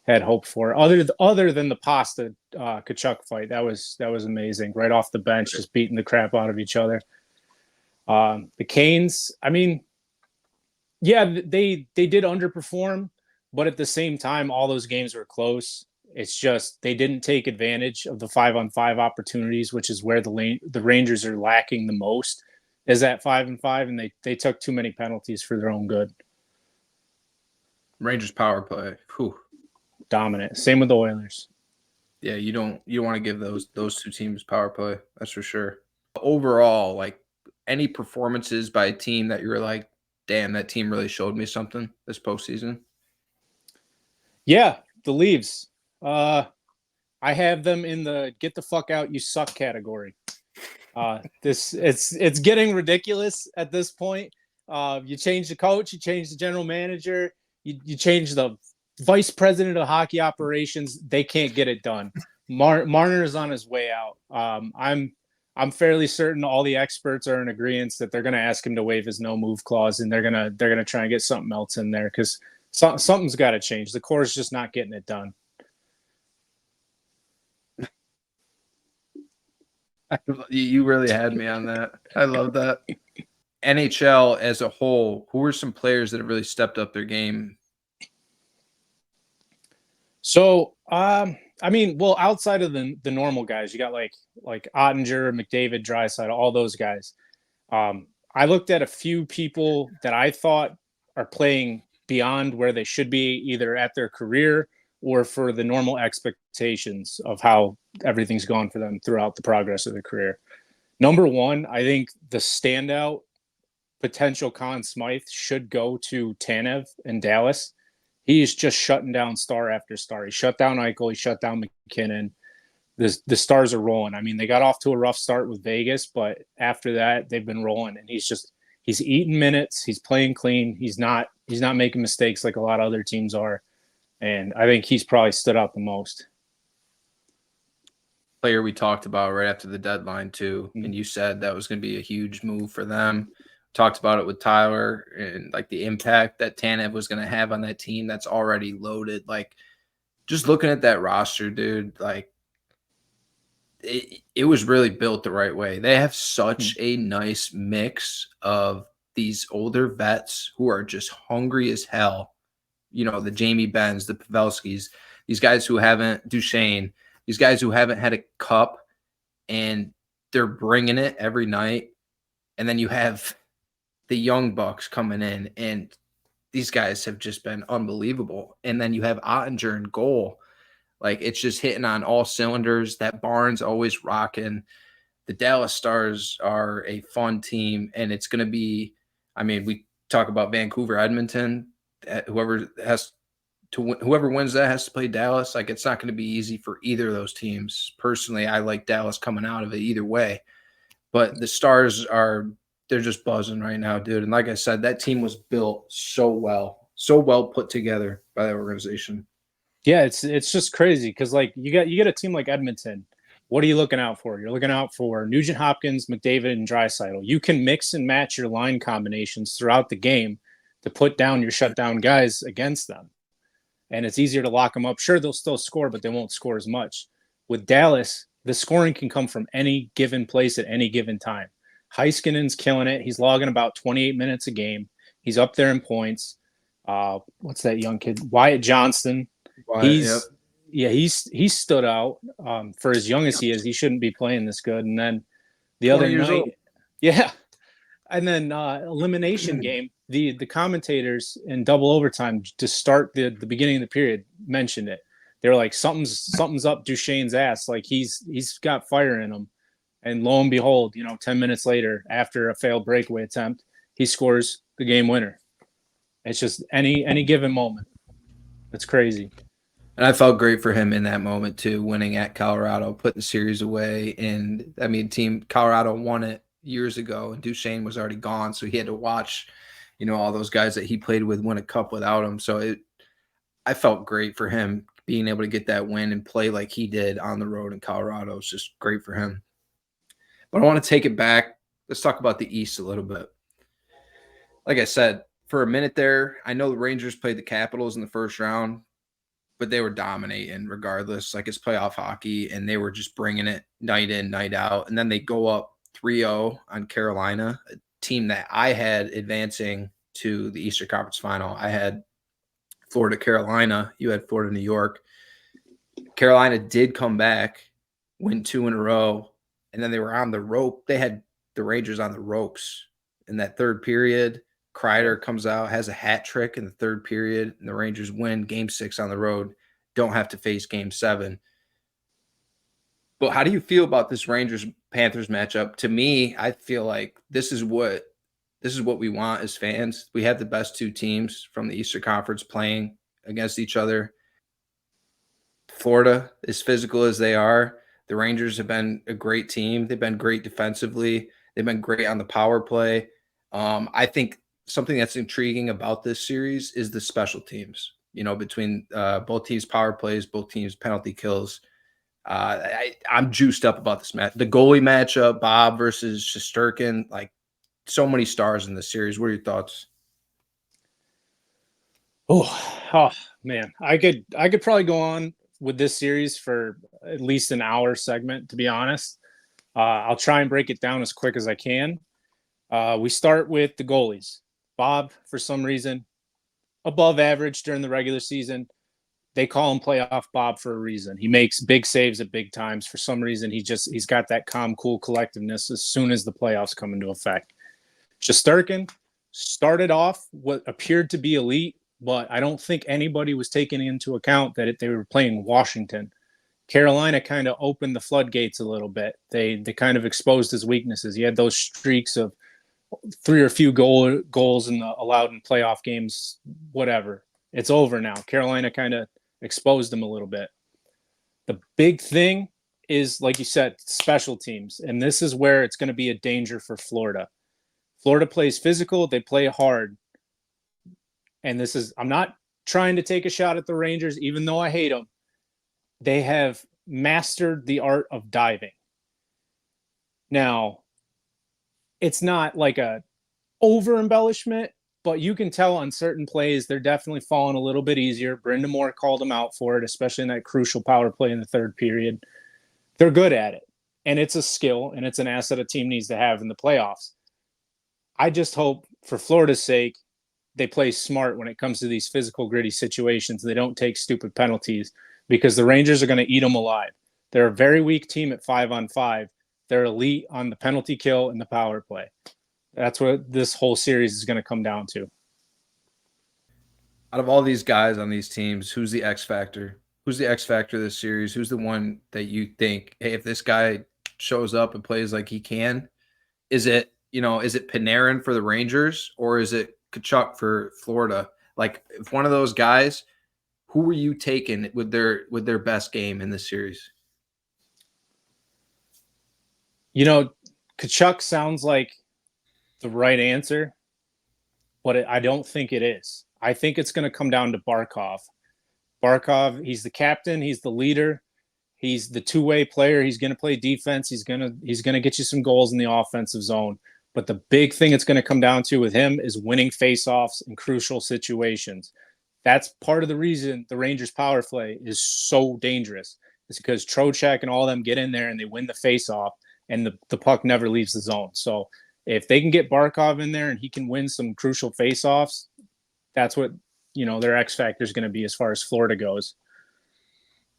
Speaker 4: had hoped for. Other than the Pasta Kachuk fight, that was amazing. Right off the bench, just beating the crap out of each other. The Canes, I mean, yeah, they did underperform, but at the same time, all those games were close. It's just they didn't take advantage of the 5-on-5 opportunities, which is where the Rangers are lacking the most, is at 5-on-5, and they took too many penalties for their own good.
Speaker 3: Rangers power play. Whew.
Speaker 4: Dominant. Same with the Oilers.
Speaker 3: Yeah, you don't want to give those two teams power play. That's for sure. Overall, like any performances by a team that you're like, damn, that team really showed me something this postseason?
Speaker 4: Yeah, the Leafs. I have them in the get the fuck out, you suck category. It's getting ridiculous at this point. You change the coach, you change the general manager, you change the vice president of hockey operations. They can't get it done. Marner is on his way out. I'm fairly certain all the experts are in agreement that they're going to ask him to waive his no move clause, and they're gonna try and get something else in there because something's got to change. The core is just not getting it done.
Speaker 3: You really had me on that. I love that. NHL as a whole, who are some players that have really stepped up their game?
Speaker 4: So, I mean, well, outside of the normal guys, you got like Ottinger, McDavid, Draisaitl, all those guys. I looked at a few people that I thought are playing beyond where they should be, either at their career or for the normal expectations of how everything's gone for them throughout the progress of their career. Number one, I think the standout potential Conn Smythe should go to Tanev in Dallas. He is just shutting down star after star. He shut down Eichel. He shut down McKinnon. The stars are rolling. I mean, they got off to a rough start with Vegas, but after that, they've been rolling. And he's eating minutes. He's playing clean. He's not making mistakes like a lot of other teams are. And I think he's probably stood out the most.
Speaker 3: Player we talked about right after the deadline too, and you said that was going to be a huge move for them. Talked about it with Tyler and like the impact that Tanev was going to have on that team that's already loaded. Like just looking at that roster, dude, like it was really built the right way. They have such a nice mix of these older vets who are just hungry as hell. You know, the Jamie Benns, the Pavelskis, these guys who haven't, Duchesne, these guys who haven't had a cup and they're bringing it every night. And then you have the young bucks coming in, and these guys have just been unbelievable. And then you have Ottinger in goal. Like it's just hitting on all cylinders. That Barnes always rocking. The Dallas Stars are a fun team, and it's going to be, I mean, we talk about Vancouver, Edmonton, whoever wins that has to play Dallas. Like it's not going to be easy for either of those teams. Personally, I like Dallas coming out of it either way. But the Stars they're just buzzing right now, dude. And like I said, that team was built so well put together by that organization.
Speaker 4: Yeah, it's just crazy because like you get a team like Edmonton. What are you looking out for? You're looking out for Nugent Hopkins, McDavid, and Draisaitl. You can mix and match your line combinations throughout the game to put down your shutdown guys against them. And it's easier to lock them up. Sure, they'll still score, but they won't score as much. With Dallas, the scoring can come from any given place at any given time. Heiskanen's killing it. He's logging about 28 minutes a game. He's up there in points. What's that young kid? Wyatt Johnston. He's stood out for as young as he is. He shouldn't be playing this good. And then the other night, and then elimination game. The commentators in double overtime to start the beginning of the period mentioned it. They were like, something's up Duchesne's ass. Like he's got fire in him. And lo and behold, 10 minutes later, after a failed breakaway attempt, he scores the game winner. It's just any given moment. It's crazy.
Speaker 3: And I felt great for him in that moment too, winning at Colorado, putting the series away. And I mean, Team Colorado won it years ago, and Duchesne was already gone, so he had to watch, all those guys that he played with win a cup without him. So I felt great for him being able to get that win and play like he did on the road in Colorado. It's just great for him. But I want to take it back. Let's talk about the East a little bit. Like I said, for a minute there, I know the Rangers played the Capitals in the first round, but they were dominating regardless. Like it's playoff hockey, and they were just bringing it night in, night out. And then they go up 3-0 on Carolina, a team that I had advancing to the Eastern Conference Final. I had Florida, Carolina. You had Florida, New York. Carolina did come back, win 2 in a row. And then they were on the rope. They had the Rangers on the ropes in that third period. Kreider comes out, has a hat trick in the third period, and the Rangers win Game 6 on the road. Don't have to face Game 7. But how do you feel about this Rangers-Panthers matchup? To me, I feel like this is what we want as fans. We have the best two teams from the Eastern Conference playing against each other. Florida, as physical as they are, the Rangers have been a great team. They've been great defensively. They've been great on the power play. I think something that's intriguing about this series is the special teams, between both teams' power plays, both teams' penalty kills. I'm juiced up about this match. The goalie matchup, Bob versus Shesterkin, like so many stars in this series. What are your thoughts?
Speaker 4: Oh man, I could probably go on with this series for at least an hour segment, to be honest. I'll try and break it down as quick as I can. We start with the goalies. Bob, for some reason, above average during the regular season. They call him playoff Bob for a reason. He makes big saves at big times. For some reason, he's got that calm, cool collectiveness as soon as the playoffs come into effect. Shesterkin started off what appeared to be elite, but I don't think anybody was taking into account that they were playing Washington. Carolina kind of opened the floodgates a little bit. They kind of exposed his weaknesses. He had those streaks of 3 or few goals allowed in playoff games, whatever. It's over now. Carolina kind of exposed him a little bit. The big thing is, like you said, special teams. And this is where it's going to be a danger for Florida. Florida plays physical. They play hard. And I'm not trying to take a shot at the Rangers, even though I hate them. They have mastered the art of diving. Now, it's not like a over embellishment, but you can tell on certain plays they're definitely falling a little bit easier. Brenda Moore called them out for it, especially in that crucial power play in the third period. They're good at it, and it's a skill, and it's an asset a team needs to have in the playoffs. I just hope, for Florida's sake, they play smart when it comes to these physical, gritty situations. They don't take stupid penalties, because the Rangers are going to eat them alive. They're a very weak team at 5-on-5. They're elite on the penalty kill and the power play. That's what this whole series is going to come down to.
Speaker 3: Out of all these guys on these teams, who's the X factor? Who's the X factor of this series? Who's the one that you think, hey, if this guy shows up and plays like he can, is it Panarin for the Rangers, or is it Tkachuk for Florida? Like, if one of those guys, who were you taking with their best game in this series?
Speaker 4: Tkachuk sounds like the right answer, but I don't think it is. I think it's going to come down to Barkov. Barkov, he's the captain, he's the leader, he's the two-way player. He's going to play defense. He's going to get you some goals in the offensive zone. But the big thing it's going to come down to with him is winning faceoffs in crucial situations. That's part of the reason the Rangers' power play is so dangerous. It's because Trocheck and all of them get in there and they win the faceoff, and the puck never leaves the zone. So if they can get Barkov in there and he can win some crucial faceoffs, that's what their X factor is going to be as far as Florida goes.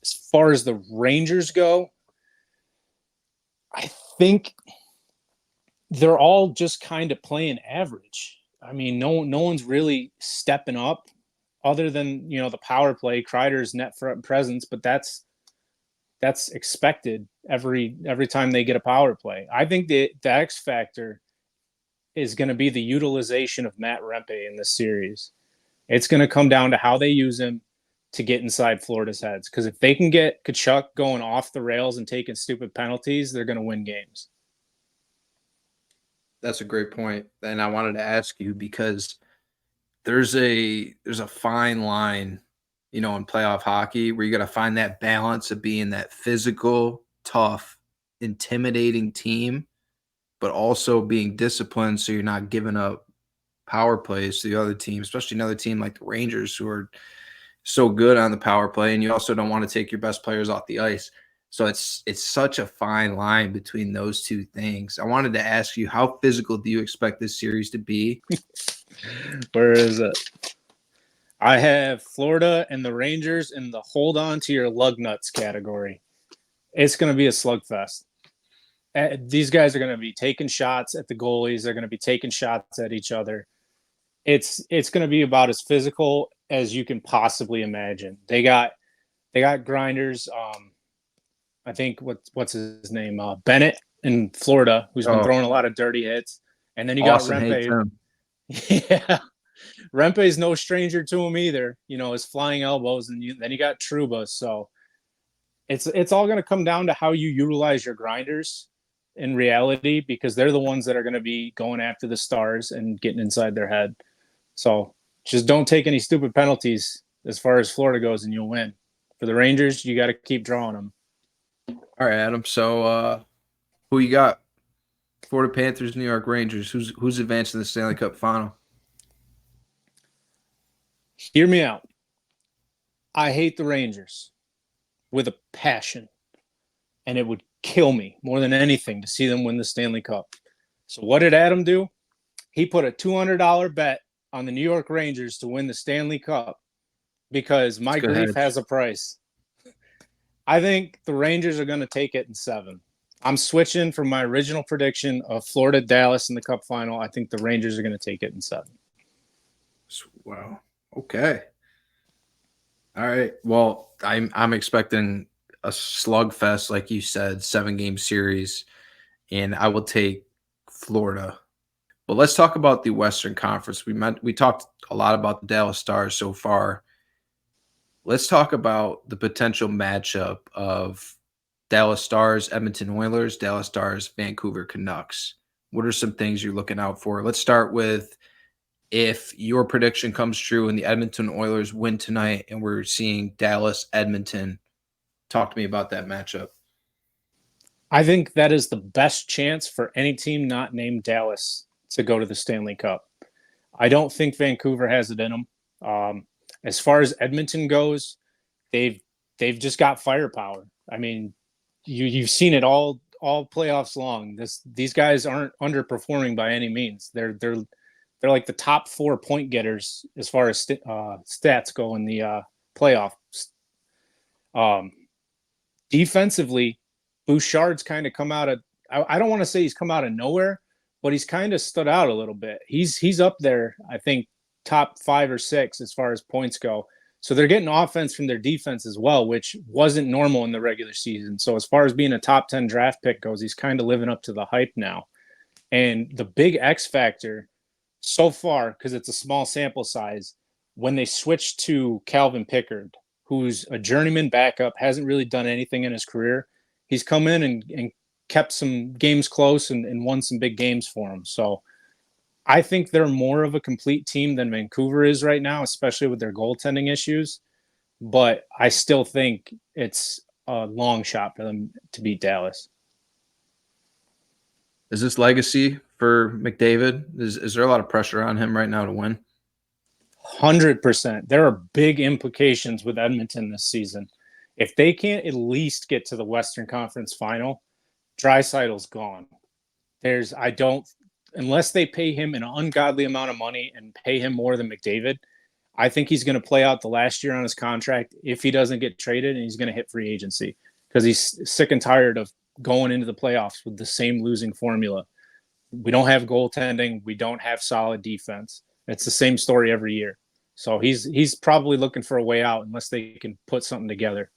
Speaker 4: As far as the Rangers go, I think they're all just kind of playing average. I mean, no one's really stepping up other than, the power play, Kreider's net presence, but that's expected every time they get a power play. I think the X factor is going to be the utilization of Matt Rempe in this series. It's going to come down to how they use him to get inside Florida's heads. Because if they can get Tkachuk going off the rails and taking stupid penalties, they're going to win games.
Speaker 3: That's a great point. And I wanted to ask you, because there's a fine line, in playoff hockey, where you got to find that balance of being that physical, tough, intimidating team, but also being disciplined so you're not giving up power plays to the other team, especially another team like the Rangers, who are so good on the power play, and you also don't want to take your best players off the ice. So it's such a fine line between those two things. I wanted to ask you, how physical do you expect this series to be?
Speaker 4: Where is it? I have Florida and the Rangers in the hold on to your lug nuts category. It's going to be a slugfest. These guys are going to be taking shots at the goalies. They're going to be taking shots at each other. It's going to be about as physical as you can possibly imagine. They got grinders. I think what's his name? Bennett in Florida, who's been throwing a lot of dirty hits. And then you got Rempe. Yeah. Rempe's no stranger to him either, his flying elbows, and then you got Trouba. So it's all going to come down to how you utilize your grinders in reality, because they're the ones that are going to be going after the stars and getting inside their head. So just don't take any stupid penalties as far as Florida goes, and you'll win. For the Rangers, you got to keep drawing them.
Speaker 3: All right, Adam. So who you got? Florida Panthers, New York Rangers. Who's advancing the Stanley Cup final?
Speaker 4: Hear me out. I hate the Rangers with a passion, and it would kill me more than anything to see them win the Stanley Cup. So what did Adam do? He put a $200 bet on the New York Rangers to win the Stanley Cup, because my grief has a price. I think the Rangers are going to take it in 7. I'm switching from my original prediction of Florida, Dallas in the Cup final. I think the Rangers are going to take it in 7.
Speaker 3: Wow. Okay. All right. Well, I'm expecting a slugfest, like you said, 7-game series, and I will take Florida. But let's talk about the Western Conference. We talked a lot about the Dallas Stars so far. Let's talk about the potential matchup of Dallas Stars, Edmonton Oilers, Dallas Stars, Vancouver Canucks. What are some things you're looking out for? Let's start with, if your prediction comes true and the Edmonton Oilers win tonight and we're seeing Dallas, Edmonton, talk to me about that matchup.
Speaker 4: I think that is the best chance for any team not named Dallas to go to the Stanley Cup. I don't think Vancouver has it in them. As far as Edmonton goes, they've just got firepower. I mean, you've seen it all playoffs long. These guys aren't underperforming by any means. They're like the top 4 point getters as far as stats go in the playoffs. Defensively, Bouchard's kind of come out of, I don't want to say he's come out of nowhere, but he's kind of stood out a little bit. He's up there, I think, top 5 or 6 as far as points go. So they're getting offense from their defense as well, which wasn't normal in the regular season. So as far as being a top 10 draft pick goes, he's kind of living up to the hype now. And the big X factor so far, because it's a small sample size, when they switched to Calvin Pickard, who's a journeyman backup, hasn't really done anything in his career, he's come in and kept some games close and won some big games for him. So I think they're more of a complete team than Vancouver is right now, especially with their goaltending issues. But I still think it's a long shot for them to beat Dallas.
Speaker 3: Is this legacy for McDavid? Is there a lot of pressure on him right now to win?
Speaker 4: 100%. There are big implications with Edmonton this season. If they can't at least get to the Western Conference Final, Draisaitl's gone. Unless they pay him an ungodly amount of money and pay him more than McDavid, I think he's going to play out the last year on his contract if he doesn't get traded, and he's going to hit free agency because he's sick and tired of going into the playoffs with the same losing formula. We don't have goaltending. We don't have solid defense. It's the same story every year. So he's probably looking for a way out unless they can put something together.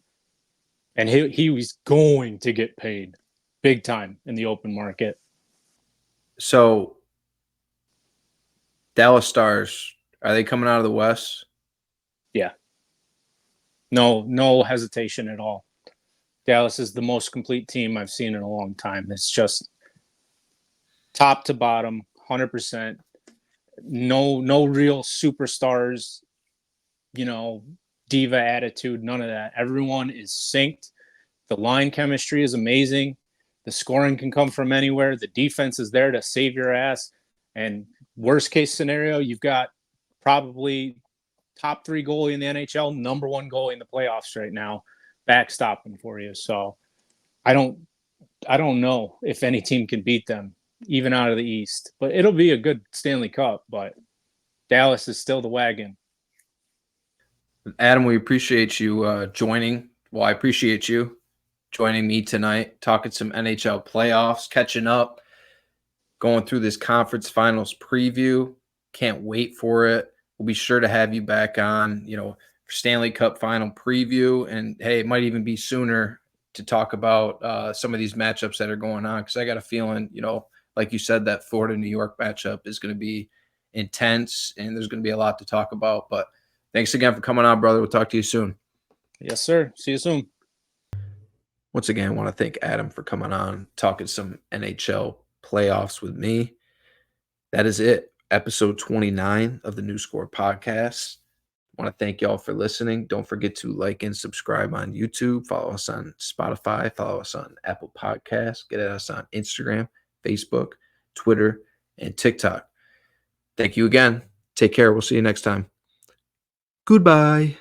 Speaker 4: And he was going to get paid big time in the open market.
Speaker 3: So Dallas Stars, are they coming out of the West?
Speaker 4: Yeah. No hesitation at all. Dallas is the most complete team I've seen in a long time. It's just top to bottom, 100%. No real superstars, diva attitude, none of that. Everyone is synced. The line chemistry is amazing. The scoring can come from anywhere. The defense is there to save your ass. And worst case scenario, you've got probably top 3 goalie in the NHL, number 1 goalie in the playoffs right now, backstopping for you. So I don't know if any team can beat them, even out of the East. But it'll be a good Stanley Cup, but Dallas is still the wagon.
Speaker 3: Adam, we appreciate you joining. Well, I appreciate you joining me tonight, talking some NHL playoffs, catching up, going through this conference finals preview. Can't wait for it. We'll be sure to have you back on, for Stanley Cup final preview. And, hey, it might even be sooner to talk about some of these matchups that are going on, because I got a feeling, like you said, that Florida-New York matchup is going to be intense, and there's going to be a lot to talk about. But thanks again for coming on, brother. We'll talk to you soon.
Speaker 4: Yes, sir. See you soon.
Speaker 3: Once again, I want to thank Adam for coming on, talking some NHL playoffs with me. That is it. Episode 29 of the New Score podcast. I want to thank y'all for listening. Don't forget to like and subscribe on YouTube. Follow us on Spotify. Follow us on Apple Podcasts. Get at us on Instagram, Facebook, Twitter, and TikTok. Thank you again. Take care. We'll see you next time. Goodbye.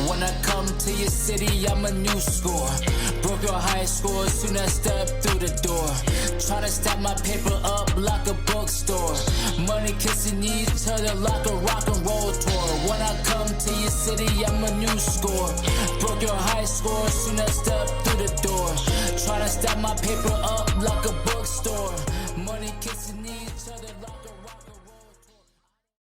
Speaker 1: When I come to your city, I'm a new score. Broke your high score soon as I stepped through the door. Tryna stack my paper up like a bookstore. Money kissing each other like a rock and roll tour. When I come to your city, I'm a new score. Broke your high score soon as I stepped through the door. Tryna stack my paper up like a bookstore.